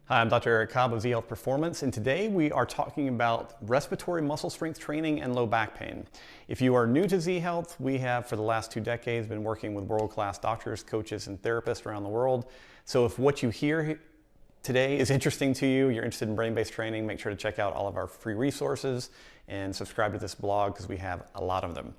Hi, I'm Dr. Eric Cobb of Z Health Performance, and today we are talking about respiratory muscle strength training and low back pain. If you are new to Z Health, we have for the last 2 decades been working with world-class doctors, coaches, and therapists around the world. So if what you hear today is interesting to you, you're interested in brain-based training, make sure to check out all of our free resources and subscribe to this blog because we have a lot of them.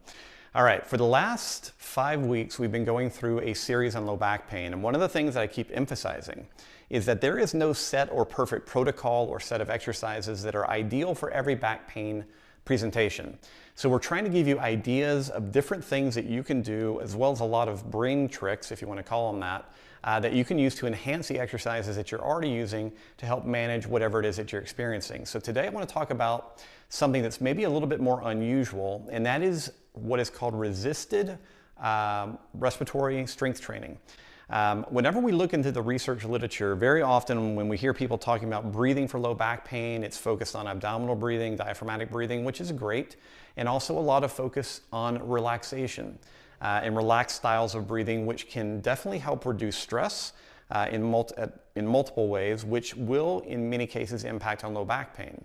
All right, for the last 5 weeks, we've been going through a series on low back pain. And one of the things that I keep emphasizing is that there is no set or perfect protocol or set of exercises that are ideal for every back pain presentation. So we're trying to give you ideas of different things that you can do, as well as a lot of brain tricks, if you want to call them that, that you can use to enhance the exercises that you're already using to help manage whatever it is that you're experiencing. So today I want to talk about something that's maybe a little bit more unusual, and that is what is called resisted respiratory strength training. Whenever we look into the research literature, very often when we hear people talking about breathing for low back pain, it's focused on abdominal breathing, diaphragmatic breathing, which is great, and also a lot of focus on relaxation and relaxed styles of breathing, which can definitely help reduce stress in multiple ways, which will in many cases impact on low back pain.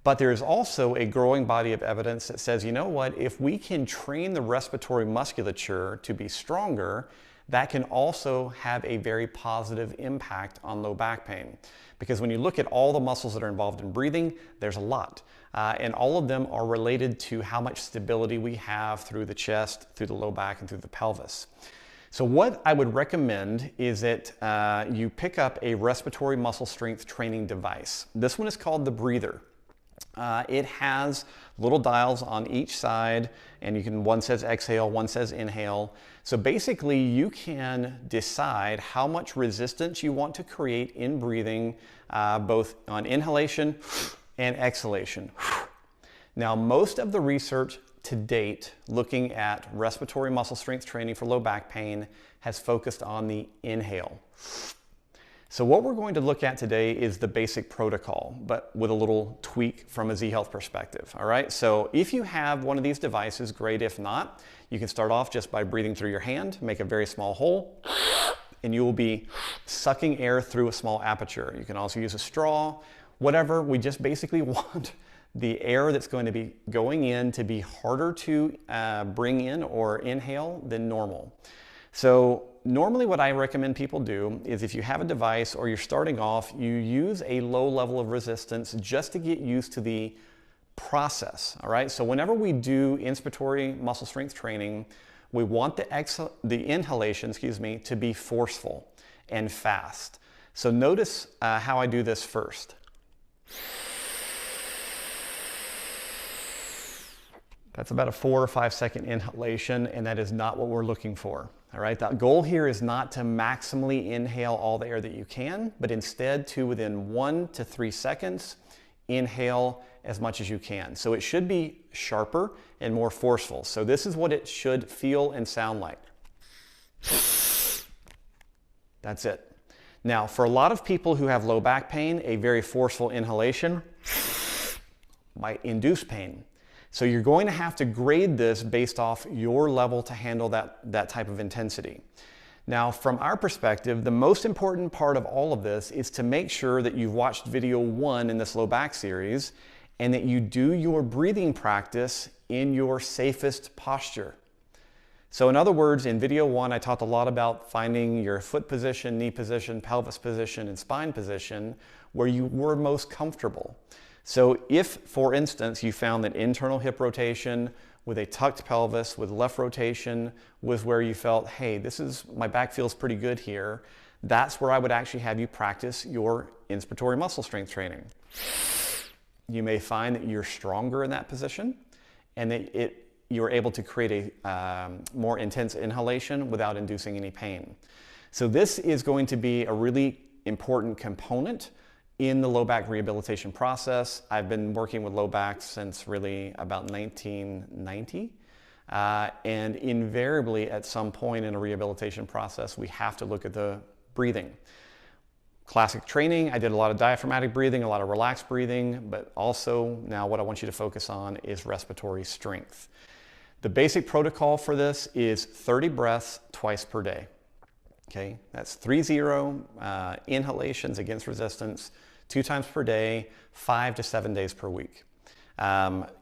But there is also a growing body of evidence that says, you know what, if we can train the respiratory musculature to be stronger, that can also have a very positive impact on low back pain. Because when you look at all the muscles that are involved in breathing, there's a lot. And all of them are related to how much stability we have through the chest, through the low back, and through the pelvis. So what I would recommend is that you pick up a respiratory muscle strength training device. This one is called the breather. It has little dials on each side, and one says exhale, one says inhale. So basically you can decide how much resistance you want to create in breathing, both on inhalation and exhalation. Now, most of the research to date looking at respiratory muscle strength training for low back pain has focused on the inhale. So what we're going to look at today is the basic protocol, but with a little tweak from a Z Health perspective, all right? So if you have one of these devices, great. If not, you can start off just by breathing through your hand, make a very small hole, and you will be sucking air through a small aperture. You can also use a straw, whatever. We just basically want the air that's going to be going in to be harder to bring in or inhale than normal. So normally what I recommend people do is if you have a device or you're starting off, you use a low level of resistance just to get used to the process, all right? So whenever we do inspiratory muscle strength training, we want the inhalation, to be forceful and fast. So notice how I do this first. That's about a 4 or 5 second inhalation, and that is not what we're looking for. All right, the goal here is not to maximally inhale all the air that you can, but instead to within 1 to 3 seconds, inhale as much as you can. So it should be sharper and more forceful. So this is what it should feel and sound like. That's it. Now, for a lot of people who have low back pain, a very forceful inhalation might induce pain. So you're going to have to grade this based off your level to handle that type of intensity. Now, from our perspective, the most important part of all of this is to make sure that you've watched video 1 in this low back series and that you do your breathing practice in your safest posture. So in other words, in video 1, I talked a lot about finding your foot position, knee position, pelvis position, and spine position where you were most comfortable. So if, for instance, you found that internal hip rotation with a tucked pelvis with left rotation was where you felt, hey, my back feels pretty good here, that's where I would actually have you practice your inspiratory muscle strength training. You may find that you're stronger in that position and that you're able to create a more intense inhalation without inducing any pain. So this is going to be a really important component in the low back rehabilitation process. I've been working with low back since really about 1990. And invariably at some point in a rehabilitation process, we have to look at the breathing. Classic training, I did a lot of diaphragmatic breathing, a lot of relaxed breathing, but also now what I want you to focus on is respiratory strength. The basic protocol for this is 30 breaths twice per day. Okay, that's 3-0 inhalations against resistance 2 times per day, 5 to 7 days per week.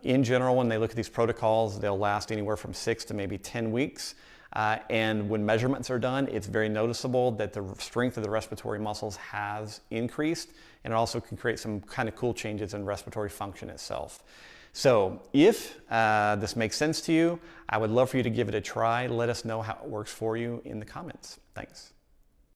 In general, when they look at these protocols, they'll last anywhere from 6 to maybe 10 weeks. And when measurements are done, it's very noticeable that the strength of the respiratory muscles has increased, and it also can create some kind of cool changes in respiratory function itself. So if this makes sense to you, I would love for you to give it a try. Let us know how it works for you in the comments. Thanks.